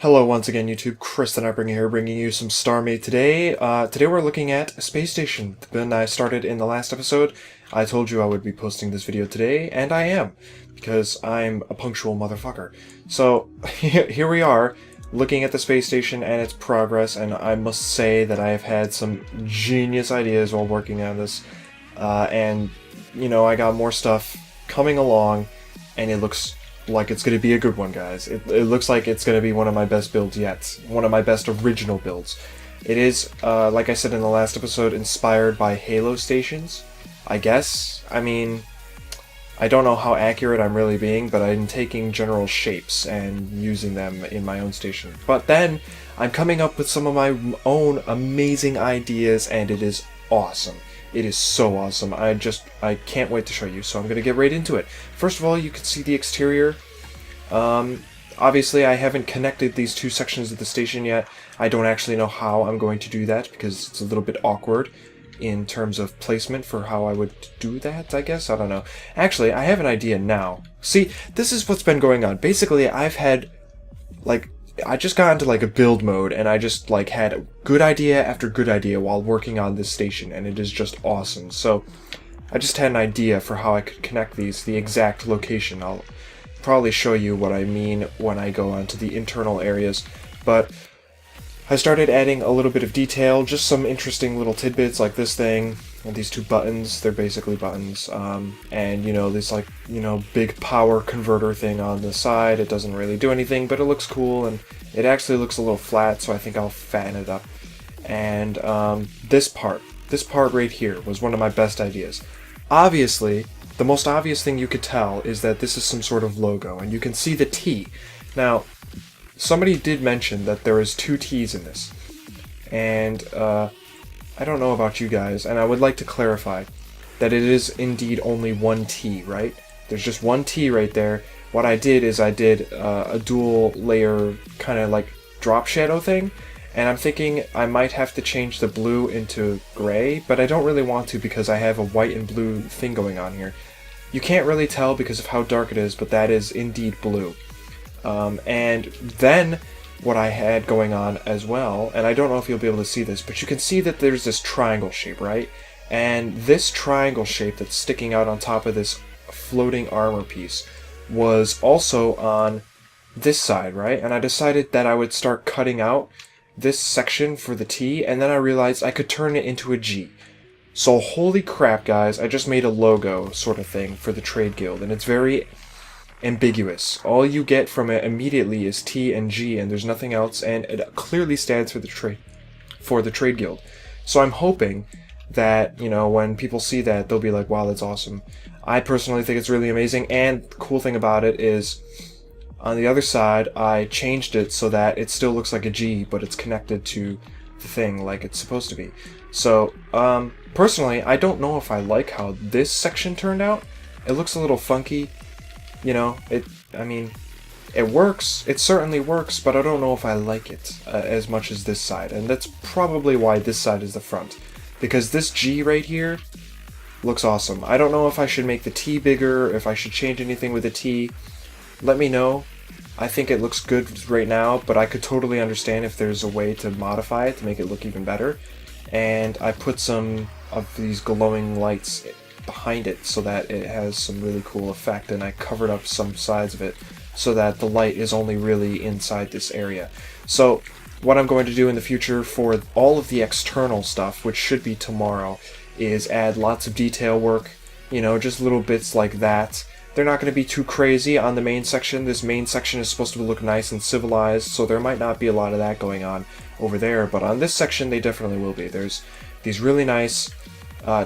Hello once again, YouTube. Chris and I bringing you some Starmade today. Today we're looking at a space station. When I started in the last episode, I told you I would be posting this video today, and I am, because I'm a punctual motherfucker. So, here we are, looking at the space station and its progress, and I must say that I have had some genius ideas while working on this. And, you know, I got more stuff coming along, and it looks like it's going to be a good one, guys. It looks like it's going to be one of my best builds yet. One of my best original builds. It is, like I said in the last episode, inspired by Halo stations, I guess. I mean, I don't know how accurate I'm really being, but I'm taking general shapes and using them in my own station. But then, I'm coming up with some of my own amazing ideas, and it is awesome. It is so awesome. I can't wait to show you, so I'm going to get right into it. First of all, you can see the exterior. Obviously, I haven't connected these two sections of the station yet. I don't actually know how I'm going to do that, because it's a little bit awkward in terms of placement for how I would do that, I guess? I don't know. Actually, I have an idea now. See, this is what's been going on. Basically, I've had, I just got into a build mode, and I just had a good idea after good idea while working on this station, and it is just awesome. So I just had an idea for how I could connect these, the exact location. I'll probably show you what I mean when I go onto the internal areas, but I started adding a little bit of detail, just some interesting little tidbits like this thing, and these two buttons. They're basically buttons, and this big power converter thing on the side. It doesn't really do anything, but it looks cool, and it actually looks a little flat, so I think I'll fatten it up. And this part right here was one of my best ideas. Obviously, the most obvious thing you could tell is that this is some sort of logo, and you can see the T. Now, somebody did mention that there is two T's in this, and I don't know about you guys, and I would like to clarify that it is indeed only one T, right? There's just one T right there. What I did is I did a dual layer kind of drop shadow thing, and I'm thinking I might have to change the blue into gray, but I don't really want to because I have a white and blue thing going on here. You can't really tell because of how dark it is, but that is indeed blue. And then what I had going on as well, and I don't know if you'll be able to see this, but you can see that there's this triangle shape, right? And this triangle shape that's sticking out on top of this floating armor piece was also on this side, right? And I decided that I would start cutting out this section for the T, and then I realized I could turn it into a G. So holy crap, guys, I just made a logo sort of thing for the Trade Guild, and it's very ambiguous. All you get from it immediately is T and G, and there's nothing else, and it clearly stands for the Trade Guild. So I'm hoping that, when people see that, they'll be like, wow, that's awesome. I personally think it's really amazing, and the cool thing about it is, on the other side, I changed it so that it still looks like a G, but it's connected to the thing like it's supposed to be. So, personally, I don't know if I like how this section turned out. It looks a little funky. It works, it certainly works, but I don't know if I like it as much as this side, and that's probably why this side is the front, because this G right here looks awesome. I don't know if I should make the T bigger, if I should change anything with the T. Let me know. I think it looks good right now, but I could totally understand if there's a way to modify it to make it look even better. And I put some of these glowing lights behind it so that it has some really cool effect, and I covered up some sides of it so that the light is only really inside this area. So what I'm going to do in the future for all of the external stuff, which should be tomorrow, is add lots of detail work, just little bits like that. They're not going to be too crazy on the main section. This main section is supposed to look nice and civilized, so there might not be a lot of that going on over there, but on this section they definitely will be. There's these really nice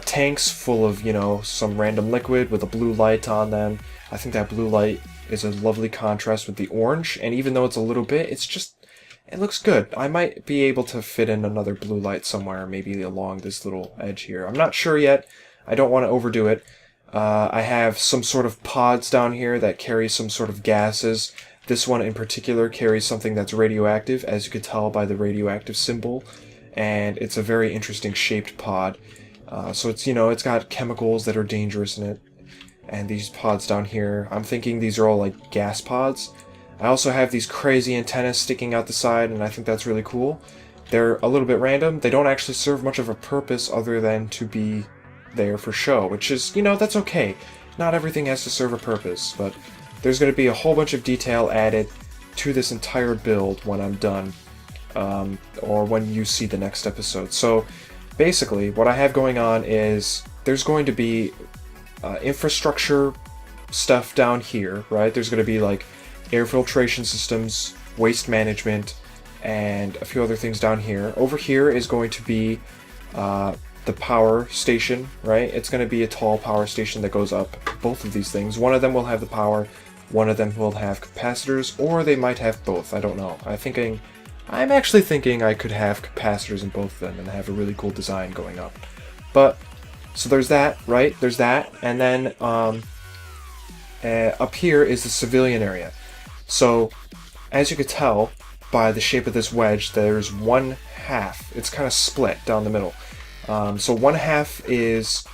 tanks full of, some random liquid with a blue light on them. I think that blue light is a lovely contrast with the orange, and even though it's a little bit, it looks good. I might be able to fit in another blue light somewhere, maybe along this little edge here. I'm not sure yet. I don't want to overdo it. I have some sort of pods down here that carry some sort of gases. This one in particular carries something that's radioactive, as you could tell by the radioactive symbol, and it's a very interesting shaped pod. So it's got chemicals that are dangerous in it. And these pods down here, I'm thinking these are all gas pods. I also have these crazy antennas sticking out the side, and I think that's really cool. They're a little bit random. They don't actually serve much of a purpose other than to be there for show, which is, you know, that's okay. Not everything has to serve a purpose, but there's going to be a whole bunch of detail added to this entire build when I'm done, or when you see the next episode. So basically, what I have going on is there's going to be infrastructure stuff down here, right? There's going to be like air filtration systems, waste management, and a few other things down here. Over here is going to be the power station, right? It's going to be a tall power station that goes up both of these things. One of them will have the power, one of them will have capacitors, or they might have both. I don't know. I'm actually thinking I could have capacitors in both of them and have a really cool design going up. But, so there's that, right? There's that, and then up here is the civilian area. So, as you could tell by the shape of this wedge, there's one half. It's kind of split down the middle. So one half is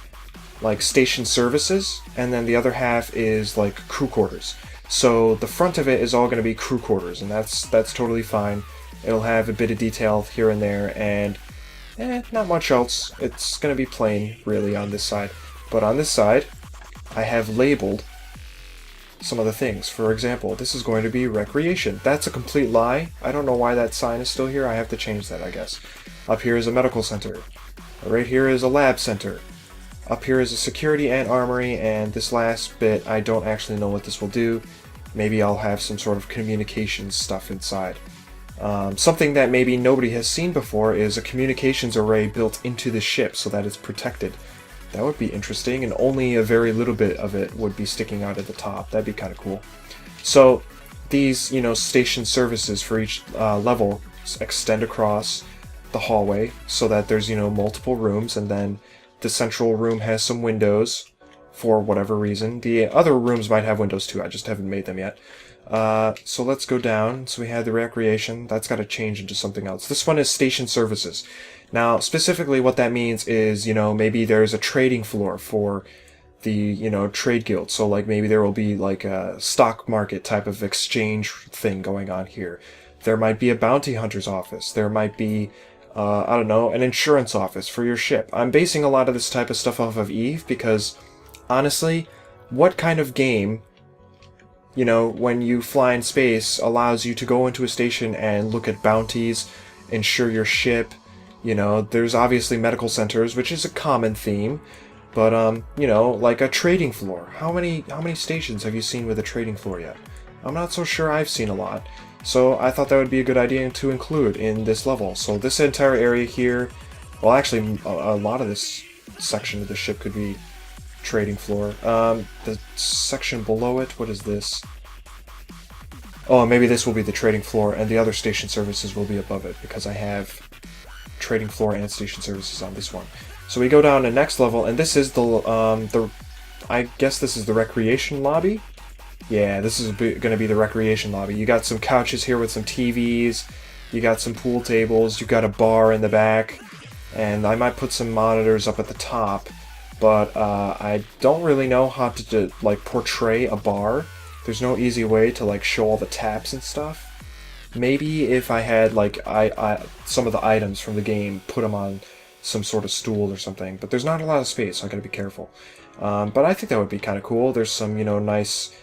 like station services, and then the other half is like crew quarters. So the front of it is all going to be crew quarters, and that's totally fine. It'll have a bit of detail here and there, and not much else. It's going to be plain, really, on this side. But on this side, I have labeled some of the things. For example, this is going to be recreation. That's a complete lie. I don't know why that sign is still here. I have to change that, I guess. Up here is a medical center. Right here is a lab center. Up here is a security and armory, and this last bit, I don't actually know what this will do. Maybe I'll have some sort of communications stuff inside. Something that maybe nobody has seen before is a communications array built into the ship so that it's protected. That would be interesting, and only a very little bit of it would be sticking out at the top. That'd be kind of cool. So these, you know, station services for each level extend across the hallway so that there's, you know, multiple rooms, and then the central room has some windows for whatever reason. The other rooms might have windows too, I just haven't made them yet. So let's go down. So we have the recreation. That's got to change into something else. This one is station services. Now, specifically what that means is, you know, maybe there's a trading floor for the, you know, trade guild. So like maybe there will be like a stock market type of exchange thing going on here. There might be a bounty hunter's office. There might be I don't know, an insurance office for your ship. I'm basing a lot of this type of stuff off of EVE because, honestly, what kind of game, you know, when you fly in space, allows you to go into a station and look at bounties, insure your ship? You know, there's obviously medical centers, which is a common theme, but, you know, like a trading floor. How many stations have you seen with a trading floor yet? I'm not so sure I've seen a lot. So I thought that would be a good idea to include in this level. So this entire area here, well actually a lot of this section of the ship could be trading floor. The section below it, what is this? Oh, maybe this will be the trading floor, and the other station services will be above it, because I have trading floor and station services on this one. So we go down to next level, and this is the I guess this is the recreation lobby? Yeah, this is going to be the recreation lobby. You got some couches here with some TVs, you got some pool tables, you got a bar in the back, and I might put some monitors up at the top, but I don't really know how to like portray a bar. There's no easy way to like show all the taps and stuff. Maybe if I had like some of the items from the game, put them on some sort of stool or something, but there's not a lot of space, so I gotta be careful. But I think that would be kind of cool. There's some, you know, nice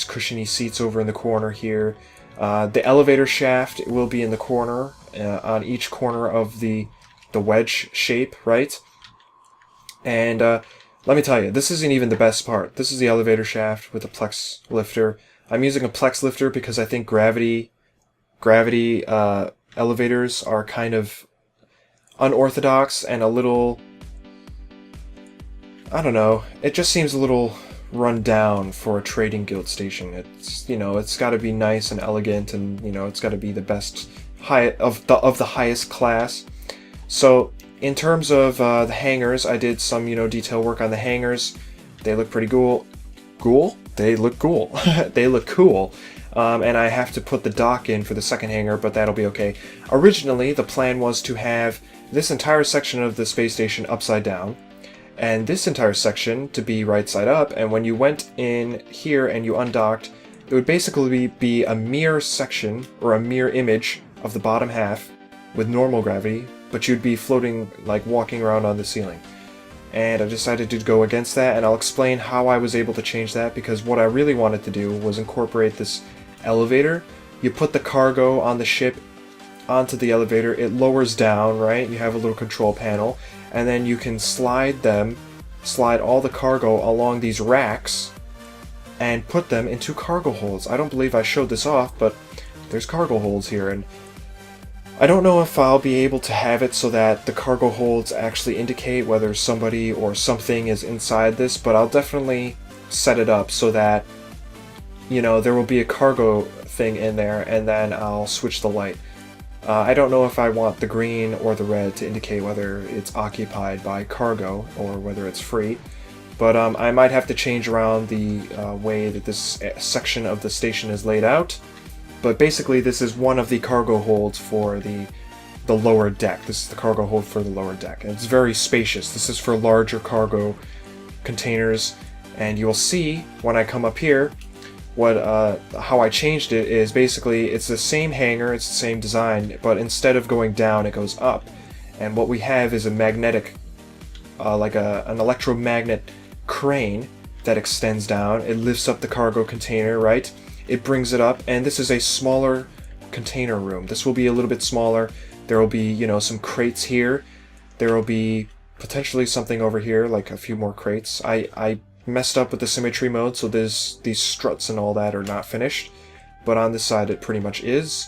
cushiony seats over in the corner here. The elevator shaft will be in the corner, on each corner of the wedge shape, right? And let me tell you, this isn't even the best part. This is the elevator shaft with the Plex lifter. I'm using a Plex lifter because I think gravity elevators are kind of unorthodox and a little, I don't know, it just seems a little run down for a trading guild station. It's, you know, it's got to be nice and elegant, and, you know, it's got to be the best of the highest class. So in terms of the hangars, I did some, you know, detail work on the hangars. They look pretty cool. They look cool. They look cool. And I have to put the dock in for the second hangar, but that'll be okay. Originally, the plan was to have this entire section of the space station upside down, and this entire section to be right side up, and when you went in here and you undocked, it would basically be a mirror section, or a mirror image of the bottom half with normal gravity, but you'd be floating, like walking around on the ceiling. And I decided to go against that, and I'll explain how I was able to change that, because what I really wanted to do was incorporate this elevator. You put the cargo on the ship onto the elevator, it lowers down, right? You have a little control panel, and then you can slide all the cargo along these racks and put them into cargo holds. I don't believe I showed this off, but there's cargo holds here, and I don't know if I'll be able to have it so that the cargo holds actually indicate whether somebody or something is inside this, but I'll definitely set it up so that, you know, there will be a cargo thing in there, and then I'll switch the light. I don't know if I want the green or the red to indicate whether it's occupied by cargo or whether it's free, but I might have to change around the way that this section of the station is laid out. But basically, this is one of the cargo holds for the lower deck. This is the cargo hold for the lower deck. And it's very spacious. This is for larger cargo containers. And you'll see when I come up here, how I changed it is basically it's the same hangar, it's the same design, but instead of going down, it goes up. And what we have is a magnetic, like an electromagnet crane that extends down. It lifts up the cargo container, right? It brings it up, and this is a smaller container room. This will be a little bit smaller. There will be, you know, some crates here. There will be potentially something over here, like a few more crates. I messed up with the symmetry mode, so these struts and all that are not finished. But on this side, it pretty much is.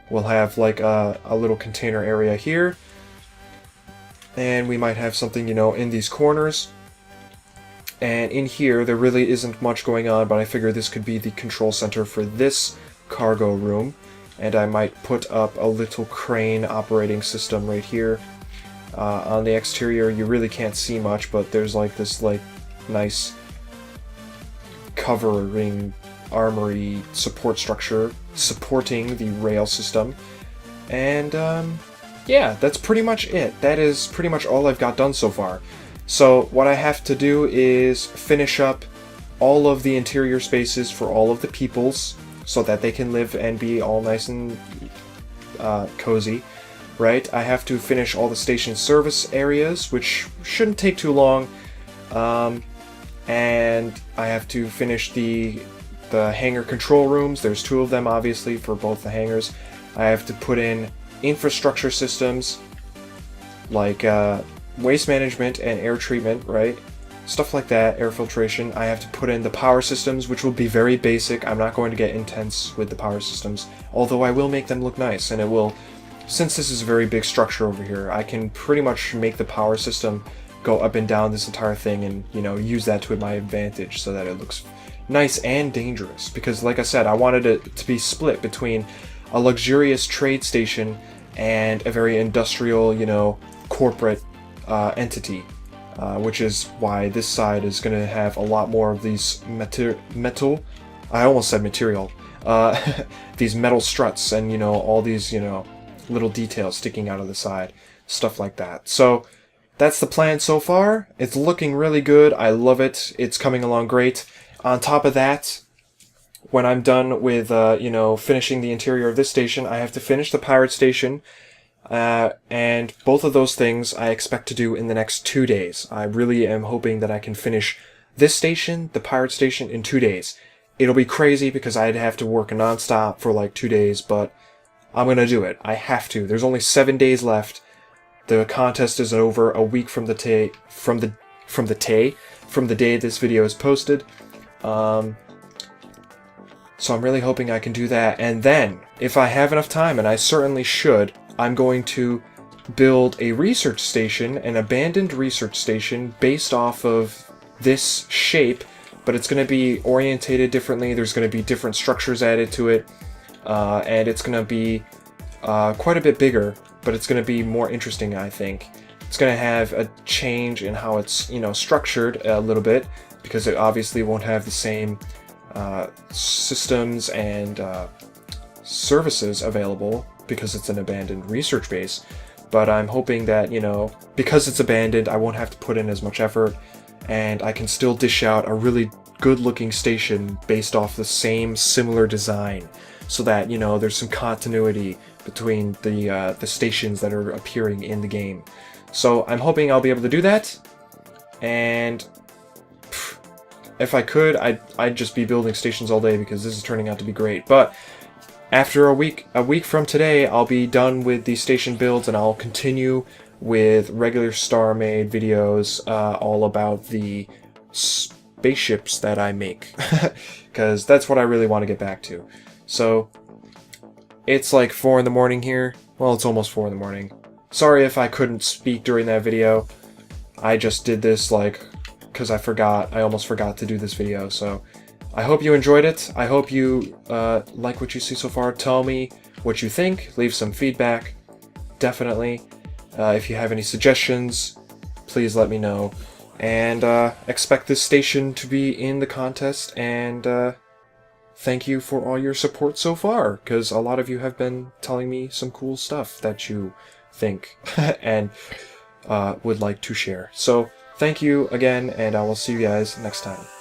We'll have like a little container area here. And we might have something, you know, in these corners. And in here, there really isn't much going on, but I figure this could be the control center for this cargo room. And I might put up a little crane operating system right here. On the exterior, you really can't see much, but there's like this like nice covering armory support structure supporting the rail system. And yeah, that's pretty much it. That is pretty much all I've got done so far. So what I have to do is finish up all of the interior spaces for all of the peoples so that they can live and be all nice and cozy, right? I have to finish all the station service areas, which shouldn't take too long, and I have to finish the hangar control rooms. There's 2 of them, obviously, for both the hangars. I have to put in infrastructure systems like waste management and air treatment, right? Stuff like that, air filtration. I have to put in the power systems, which will be very basic. I'm not going to get intense with the power systems, although I will make them look nice, and it will, since this is a very big structure over here, I can pretty much make the power system go up and down this entire thing and, you know, use that to my advantage so that it looks nice and dangerous. Because, like I said, I wanted it to be split between a luxurious trade station and a very industrial, you know, corporate entity, which is why this side is going to have a lot more of these metal, I almost said material, these metal struts and, you know, all these, you know, little details sticking out of the side, stuff like that. So that's the plan so far. It's looking really good. I love it. It's coming along great. On top of that, when I'm done with, you know, finishing the interior of this station, I have to finish the pirate station. And both of those things I expect to do in the next 2 days. I really am hoping that I can finish this station, the pirate station, in 2 days. It'll be crazy because I'd have to work non-stop for like 2 days, but I'm gonna do it. I have to. There's only 7 days left. The contest is over a week from the day this video is posted. So I'm really hoping I can do that. And then, if I have enough time, and I certainly should, I'm going to build a research station, an abandoned research station, based off of this shape, but it's going to be orientated differently. There's going to be different structures added to it, and it's going to be quite a bit bigger, but it's going to be more interesting, I think. It's going to have a change in how it's, you know, structured a little bit, because it obviously won't have the same systems and services available, because it's an abandoned research base. But I'm hoping that, you know, because it's abandoned, I won't have to put in as much effort, and I can still dish out a really good-looking station based off the same similar design, so that, you know, there's some continuity between the stations that are appearing in the game. So I'm hoping I'll be able to do that, and if I could, I'd just be building stations all day because this is turning out to be great. But after a week from today, I'll be done with the station builds, and I'll continue with regular Starmade videos all about the spaceships that I make, because that's what I really want to get back to. So it's like 4 in the morning here. Well, it's almost 4 in the morning. Sorry if I couldn't speak during that video. I just did this like because I almost forgot to do this video. So I hope you enjoyed it. I hope you like what you see so far. Tell me what you think. Leave some feedback. Definitely. If you have any suggestions, please let me know. And expect this station to be in the contest. And thank you for all your support so far, because a lot of you have been telling me some cool stuff that you think and would like to share. So thank you again, and I will see you guys next time.